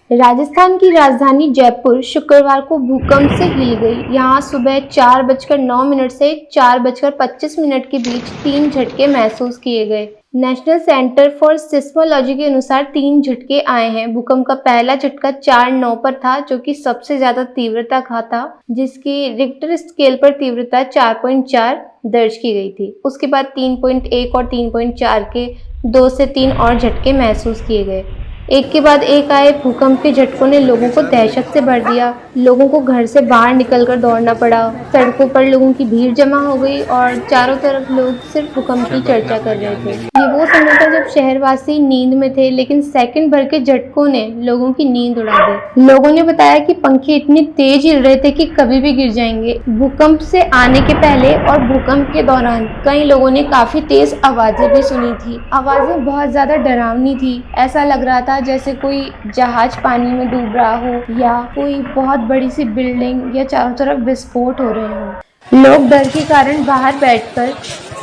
राजस्थान की राजधानी जयपुर शुक्रवार को भूकंप से हिल गई। यहाँ सुबह 4:09 से 4:25 के बीच 3 झटके महसूस किए गए। नेशनल सेंटर फॉर सिस्मोलॉजी के अनुसार 3 झटके आए हैं। भूकंप का पहला झटका 4:09 पर था, जो कि सबसे ज्यादा तीव्रता का था, जिसकी रिक्टर स्केल पर तीव्रता 4.4 दर्ज की गई थी। उसके बाद 3.1 और 3.4 के 2 से 3 और झटके महसूस किए गए। एक के बाद एक आए भूकंप के झटकों ने लोगों को दहशत से भर दिया। लोगों को घर से बाहर निकलकर दौड़ना पड़ा। सड़कों पर लोगों की भीड़ जमा हो गई और चारों तरफ लोग सिर्फ भूकंप की चर्चा कर रहे थे। ये वो समय था जब शहरवासी नींद में थे, लेकिन सेकंड भर के झटकों ने लोगों की नींद उड़ा दी। लोगों ने बताया कि पंखे इतनी तेज हिल रहे थे कि कभी भी गिर जाएंगे। भूकंप से आने के पहले और भूकंप के दौरान कई लोगों ने काफी तेज आवाजें भी सुनी थी। आवाजें बहुत ज्यादा डरावनी थी। ऐसा लग रहा था जैसे कोई जहाज पानी में डूब रहा हो या कोई बहुत बड़ी सी बिल्डिंग या चारों तरफ विस्फोट हो रहे हो। लोग डर के कारण बाहर बैठकर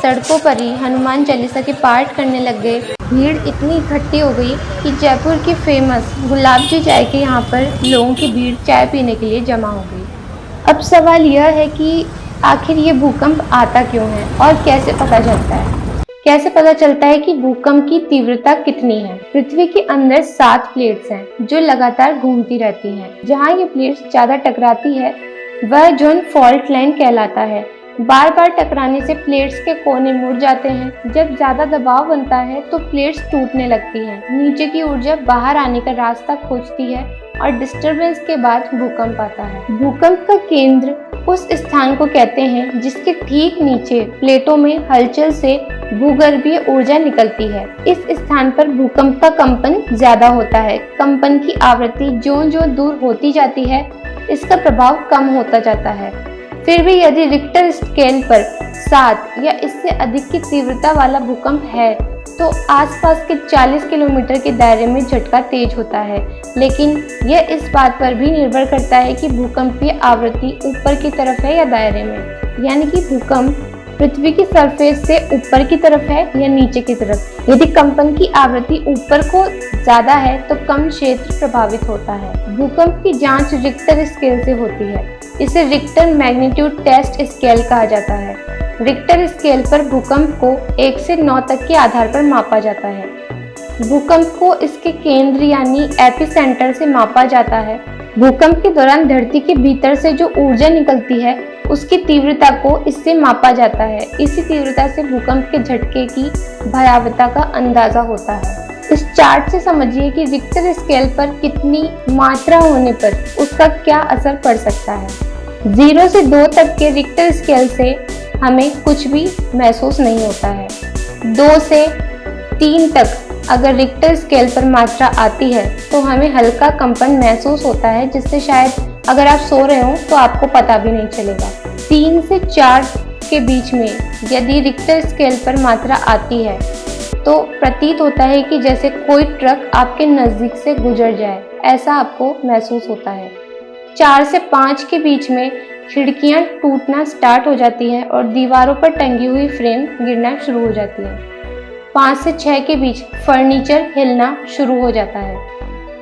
सड़कों पर ही हनुमान चालीसा के पाठ करने लग गए। भीड़ इतनी इकट्ठी हो गई कि जयपुर की फेमस गुलाब जी चाय के यहाँ पर लोगों की भीड़ चाय पीने के लिए जमा हो गई। अब सवाल यह है कि आखिर ये भूकंप आता क्यों है और कैसे पता चलता है? कैसे पता चलता है कि भूकंप की तीव्रता कितनी है? पृथ्वी के अंदर 7 प्लेट्स हैं जो लगातार घूमती रहती हैं। जहां ये प्लेट्स ज्यादा टकराती है वह जोन फॉल्ट लाइन कहलाता है। बार बार टकराने से प्लेट्स के कोने मुड़ जाते हैं। जब ज्यादा दबाव बनता है तो प्लेट्स टूटने लगती हैं। नीचे की ऊर्जा बाहर आने का रास्ता खोजती है और डिस्टरबेंस के बाद भूकंप आता है। भूकंप का केंद्र उस स्थान को कहते हैं जिसके ठीक नीचे प्लेटों में हलचल से भूगर्भीय ऊर्जा निकलती है। इस स्थान पर भूकंप का कंपन ज्यादा होता है। कंपन की आवृत्ति ज्यों-ज्यों दूर होती जाती है, इसका प्रभाव कम होता जाता है। फिर भी यदि रिक्टर स्केल पर 7 या इससे अधिक की तीव्रता वाला भूकंप है तो आसपास के 40 किलोमीटर के दायरे में झटका तेज होता है। लेकिन यह इस बात पर भी निर्भर करता है कि भूकंपीय आवृत्ति ऊपर की तरफ है या दायरे में, यानी कि भूकंप पृथ्वी की सरफेस से ऊपर की तरफ है या नीचे की तरफ। यदि कंपन की आवृत्ति ऊपर को ज्यादा है तो कम क्षेत्र प्रभावित होता है। भूकंप की जांच रिक्टर स्केल से होती है। इसे रिक्टर मैग्नीट्यूड टेस्ट स्केल कहा जाता है। रिक्टर स्केल पर भूकंप को 1 से 9 तक के आधार पर मापा जाता है। भूकंप को इसके केंद्र यानी एपिसेंटर से मापा जाता है। भूकंप के दौरान धरती के भीतर से जो ऊर्जा निकलती है उसकी तीव्रता को इससे मापा जाता है। इसी तीव्रता से भूकंप के झटके की भयावहता का अंदाजा होता है। इस चार्ट से समझिए कि रिक्टर स्केल पर कितनी मात्रा होने पर उसका क्या असर पड़ सकता है। 0 से 2 तक के रिक्टर स्केल से हमें कुछ भी महसूस नहीं होता है। 2 से 3 तक अगर रिक्टर स्केल पर मात्रा आती है तो हमें हल्का कंपन महसूस होता है, जिससे शायद अगर आप सो रहे हो तो आपको पता भी नहीं चलेगा। 3 से 4 के बीच में यदि रिक्टर स्केल पर मात्रा आती है तो प्रतीत होता है कि जैसे कोई ट्रक आपके नजदीक से गुजर जाए, ऐसा आपको महसूस होता है। 4 से 5 के बीच में खिड़कियां टूटना स्टार्ट हो जाती है और दीवारों पर टंगी हुई फ्रेम गिरना शुरू हो जाती है। 5 से 6 के बीच फर्नीचर हिलना शुरू हो जाता है।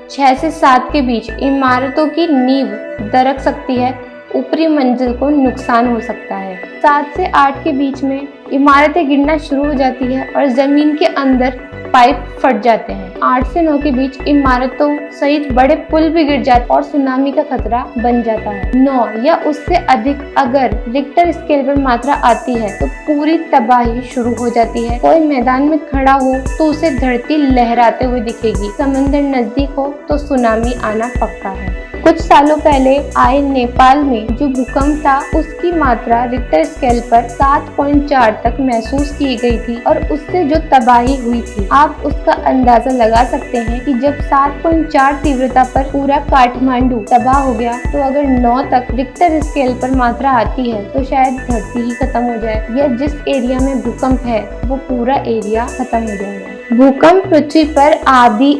6 से 7 के बीच इमारतों की नींव दरक सकती है, ऊपरी मंजिल को नुकसान हो सकता है। 7 से 8 के बीच में इमारतें गिरना शुरू हो जाती है और जमीन के अंदर पाइप फट जाते हैं। 8 से 9 के बीच इमारतों सहित बड़े पुल भी गिर जाते और सुनामी का खतरा बन जाता है। 9 या उससे अधिक अगर रिक्टर स्केल पर मात्रा आती है तो पूरी तबाही शुरू हो जाती है। कोई मैदान में खड़ा हो तो उसे धरती लहराते हुए दिखेगी। समंदर नजदीक हो तो सुनामी आना पक्का है। कुछ सालों पहले आए नेपाल में जो भूकंप था उसकी मात्रा रिक्टर स्केल पर 7.4 तक महसूस की गई थी और उससे जो तबाही हुई थी आप उसका अंदाजा लगा सकते हैं कि जब 7.4 तीव्रता पर पूरा काठमांडू तबाह हो गया तो अगर 9 तक रिक्टर स्केल पर मात्रा आती है तो शायद धरती ही खत्म हो जाए या जिस एरिया में भूकंप है वो पूरा एरिया खत्म हो जाएगा। भूकंप पृथ्वी पर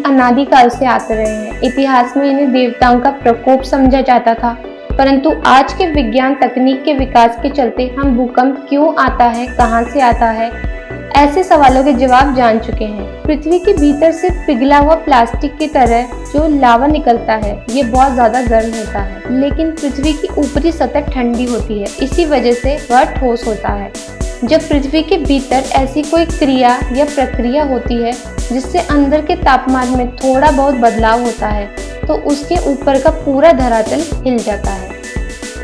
अनादि काल से आते रहे हैं। इतिहास में इन्हें देवताओं का प्रकोप समझा जाता था, परंतु आज के विज्ञान तकनीक के विकास के चलते हम भूकंप क्यों आता है, कहां से आता है, ऐसे सवालों के जवाब जान चुके हैं। पृथ्वी के भीतर से पिघला हुआ प्लास्टिक की तरह जो लावा निकलता है ये बहुत ज्यादा गर्म होता है, लेकिन पृथ्वी की ऊपरी सतह ठंडी होती है, इसी वजह से वह ठोस होता है। जब पृथ्वी के भीतर ऐसी कोई क्रिया या प्रक्रिया होती है जिससे अंदर के तापमान में थोड़ा बहुत बदलाव होता है तो उसके ऊपर का पूरा धरातल हिल जाता है।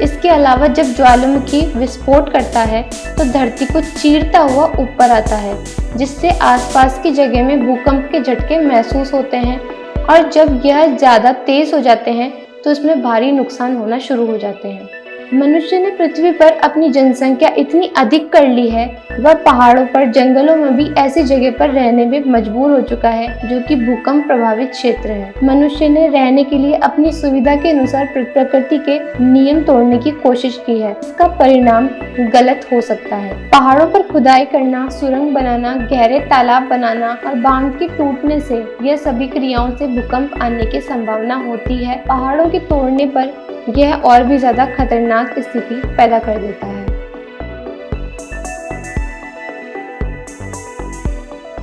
इसके अलावा जब ज्वालामुखी विस्फोट करता है तो धरती को चीरता हुआ ऊपर आता है, जिससे आसपास की जगह में भूकंप के झटके महसूस होते हैं और जब यह ज़्यादा तेज हो जाते हैं तो इसमें भारी नुकसान होना शुरू हो जाते हैं। मनुष्य ने पृथ्वी पर अपनी जनसंख्या इतनी अधिक कर ली है, वह पहाड़ों पर, जंगलों में भी ऐसी जगह पर रहने में मजबूर हो चुका है जो कि भूकंप प्रभावित क्षेत्र है। मनुष्य ने रहने के लिए अपनी सुविधा के अनुसार प्रकृति के नियम तोड़ने की कोशिश की है। इसका परिणाम गलत हो सकता है। पहाड़ों पर खुदाई करना, सुरंग बनाना, गहरे तालाब बनाना और बांध के टूटने से यह सभी क्रियाओं से भूकंप आने की संभावना होती है। पहाड़ों के तोड़ने पर यह और भी ज्यादा खतरनाक स्थिति पैदा कर देता है।